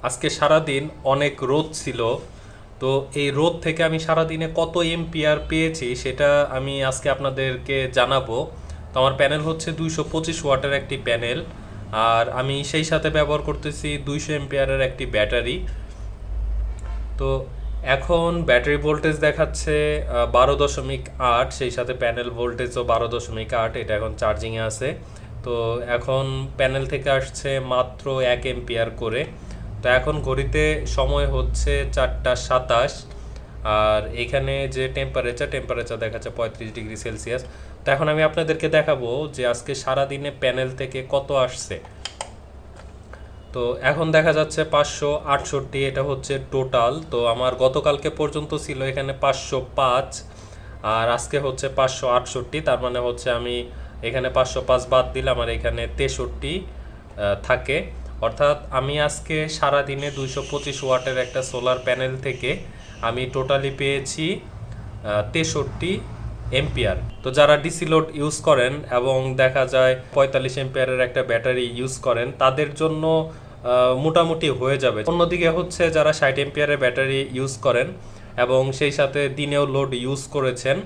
আজকে সারাদিন অনেক রোদ ছিল। তো এই রোদ থেকে আমি সারাদিনে কত এম্পিয়ার পেয়েছি সেটা আমি আজকে আপনাদেরকে জানাবো। তো আমার প্যানেল হচ্ছে 225 ওয়াটের একটি প্যানেল, আর আমি সেই সাথে ব্যবহার করতেছি 200 এম্পিয়ারের একটি ব্যাটারি। তো এখন ব্যাটারি ভোল্টেজ দেখাচ্ছে 12.8, সেই সাথে প্যানেল ভোল্টেজও 12.8। এটা এখন চার্জিংয়ে আছে। তো এখন প্যানেল থেকে আসছে মাত্র 1 এম্পিয়ার করে। তো এখন ঘড়িতে সময় হচ্ছে 4টা 27। আর এখানে যে টেম্পারেচার দেখাচ্ছে 35 ডিগ্রি সেলসিয়াস। তো এখন আমি আপনাদেরকে দেখাবো যে আজকে সারাদিনে প্যানেল থেকে কত আসছে। তো এখন দেখা যাচ্ছে 568, এটা হচ্ছে টোটাল। তো আমার গতকালকে পর্যন্ত ছিল এখানে 505, আর আজকে হচ্ছে 568। তার মানে হচ্ছে আমি এখানে 505 বাদ দিলে আমার এখানে 63 থাকে। অর্থাৎ আমি আজকে সারাদিনে 225 ওয়াটের একটা সোলার প্যানেল থেকে আমি টোটালি পেয়েছি 63 এম্পিয়ার। তো যারা ডিসি লোড ইউজ করেন এবং দেখা যায় 45 এম্পিয়ারের একটা ব্যাটারি ইউজ করেন, তাদের জন্য মোটামুটি হয়ে যাবে। অন্যদিকে হচ্ছে যারা 60 এম্পিয়ারের ব্যাটারি ইউজ করেন এবং সেই সাথে দিনেও লোড ইউজ করেছেন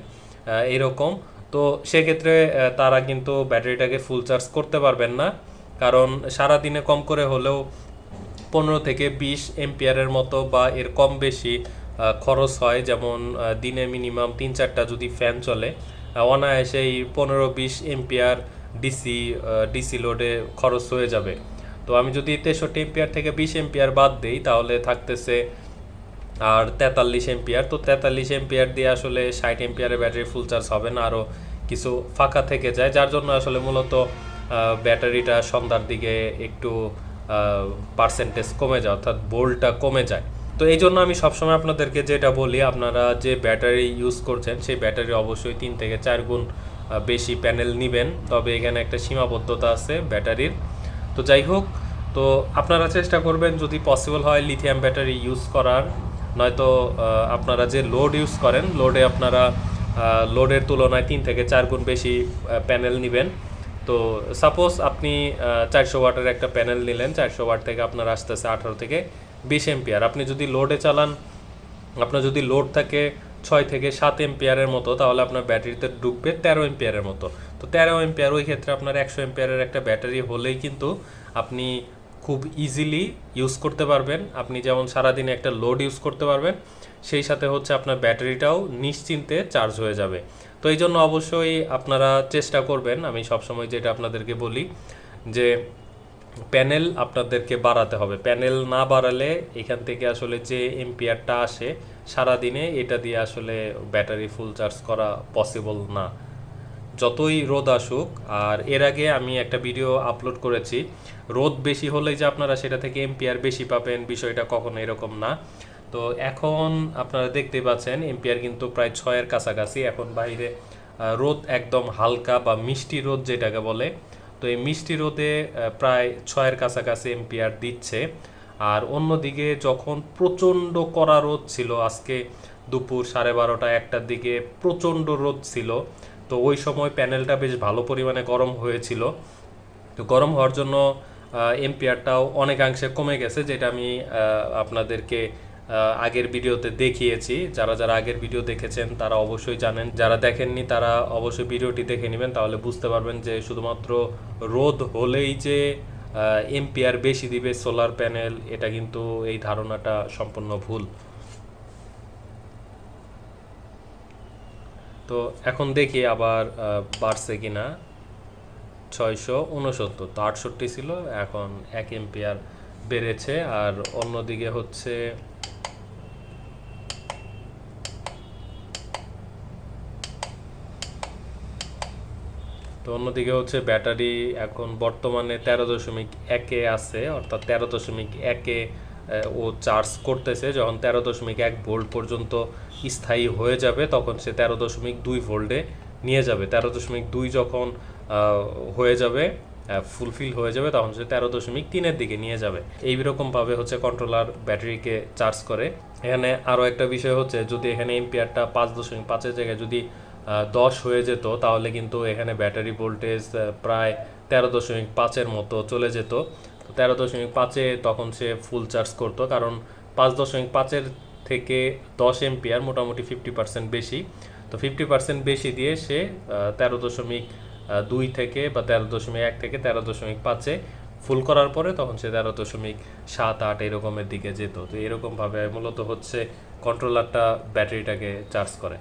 এরকম, তো সেক্ষেত্রে তারা কিন্তু ব্যাটারিটাকে ফুল চার্জ করতে পারবেন না। কারণ সারাদিনে কম করে হলেও 15 থেকে 20 এম্পিয়ারের মতো বা এর কম বেশি খরচ হয়। যেমন দিনে মিনিমাম 3-4টা যদি ফ্যান চলে, অনায়াসেই 15-20 এম্পিয়ার ডিসি লোডে খরচ হয়ে যাবে। তো আমি যদি 63 এম্পিয়ার থেকে 20 এম্পিয়ার বাদ দিই তাহলে থাকতেছে আর 43 এম্পিয়ার। তো 43 এম্পিয়ার দিয়ে আসলে 60 এম্পিয়ারের ব্যাটারি ফুল চার্জ হবে না, আরও কিছু ফাঁকা থেকে যায়, যার জন্য আসলে মূলত ব্যাটারিটা সন্ধ্যার দিকে একটু পার্সেন্টেজ কমে যায়, অর্থাৎ ভোল্টটা কমে যায়। তো এই জন্য আমি সবসময় আপনাদেরকে যেটা বলি, আপনারা যে ব্যাটারি ইউজ করছেন সেই ব্যাটারি অবশ্যই 3 থেকে 4 গুণ বেশি প্যানেল নেবেন। তবে এখানে একটা সীমাবদ্ধতা আছে ব্যাটারির। তো যাই হোক, তো আপনারা চেষ্টা করবেন যদি পসিবল হয় লিথিয়াম ব্যাটারি ইউজ করার। নয়তো আপনারা যে লোড ইউজ করেন, লোডে আপনারা লোডের তুলনায় 3 থেকে 4 গুণ বেশি প্যানেল নেবেন। তো সাপোজ আপনি 400 ওয়াটের একটা প্যানেল নিলেন, 400 ওয়াট থেকে আপনার আসতেছে 18 থেকে 20 এম্পিয়ার। আপনি যদি লোডে চালান, আপনার যদি লোড থাকে 6 থেকে 7 এম্পিয়ারের মতো, তাহলে আপনার ব্যাটারিতে ঢুকবে 13 এম্পিয়ারের মতো। তো 13 এম্পিয়ার, ওই ক্ষেত্রে আপনার 100 এম্পিয়ারের একটা ব্যাটারি হলেই কিন্তু আপনি খুব ইজিলি ইউজ করতে পারবেন। আপনি যেমন সারাদিনে একটা লোড ইউজ করতে পারবেন, সেই সাথে হচ্ছে আপনার ব্যাটারিটাও নিশ্চিন্তে চার্জ হয়ে যাবে। তো এই জন্য অবশ্যই আপনারা চেষ্টা করবেন, আমি সবসময় যেটা আপনাদেরকে বলি, যে প্যানেল আপনাদেরকে বাড়াতে হবে। প্যানেল না বাড়ালে এখান থেকে আসলে যে এম্পিয়ারটা আসে সারাদিনে, এটা দিয়ে আসলে ব্যাটারি ফুল চার্জ করা পসিবল না, যতই রোদ আসুক। আর এর আগে আমি একটা ভিডিও আপলোড করেছি, রোদ বেশি হলেই যে আপনারা সেটা থেকে এম্পিয়ার বেশি পাবেন, বিষয়টা কখনো এরকম না। তো এখন আপনারা দেখতে পাচ্ছেন এম্পিয়ার কিন্তু প্রায় 6-এর কাছাকাছি। এখন বাইরে রোদ একদম হালকা বা মিষ্টি রোদ যেটাকে বলে, তো এই মিষ্টি রোদে প্রায় 6-এর কাছাকাছি এম্পিয়ার দিচ্ছে। আর অন্যদিকে যখন প্রচণ্ড কড়া রোদ ছিল, আজকে দুপুর 12:30-1টার দিকে প্রচণ্ড রোদ ছিল, তো ওই সময় প্যানেলটা বেশ ভালো পরিমাণে গরম হয়েছিল। তো গরম হওয়ার জন্য এম্পিয়ারটাও অনেকাংশে কমে গেছে, যেটা আমি আপনাদেরকে আগের ভিডিওতে দেখিয়েছি। যারা যারা আগের ভিডিও দেখেছেন তারা অবশ্যই জানেন, যারা দেখেননি তারা অবশ্যই ভিডিওটি দেখে নেবেন, তাহলে বুঝতে পারবেন যে শুধুমাত্র রোদ হলেই যে এম্পিয়ার বেশি দিবে সোলার প্যানেল, এটা কিন্তু এই ধারণাটা সম্পূর্ণ ভুল। তো এখন দেখি আবার বাড়ছে কিনা। 669, তো 68 ছিল, এখন 1 এম্পিয়ার বেড়েছে। আর অন্যদিকে হচ্ছে ব্যাটারি এখন বর্তমানে 13.1-এ আছে, অর্থাৎ 13.1-এ ও চার্জ করতেছে। যখন 13.1 ভোল্ট পর্যন্ত স্থায়ী হয়ে যাবে তখন সে 13.2 ভোল্টে নিয়ে যাবে। 13.2 যখন হয়ে যাবে, ফুলফিল হয়ে যাবে, তখন সে 13.3-এর দিকে নিয়ে যাবে। এইরকমভাবে হচ্ছে কন্ট্রোলার ব্যাটারিকে চার্জ করে। এখানে আরও একটা বিষয় হচ্ছে, যদি এখানে এম্পিয়ারটা 5.5-এর জায়গায় যদি 10 হয়ে যেত, তাহলে কিন্তু এখানে ব্যাটারি ভোল্টেজ প্রায় 13.5-এর মতো চলে যেত। তো 13.5-এ তখন সে ফুল চার্জ করতো, কারণ 5.5-এর থেকে 10 এম্পিয়ার মোটামুটি 50% বেশি। তো 50% বেশি দিয়ে সে 13.2 থেকে বা 13.1 থেকে 13.5-এ ফুল করার পরে তখন সে 13.7-8 এরকমের দিকে যেত। তো এরকমভাবে মূলত হচ্ছে কন্ট্রোলারটা ব্যাটারিটাকে চার্জ করে।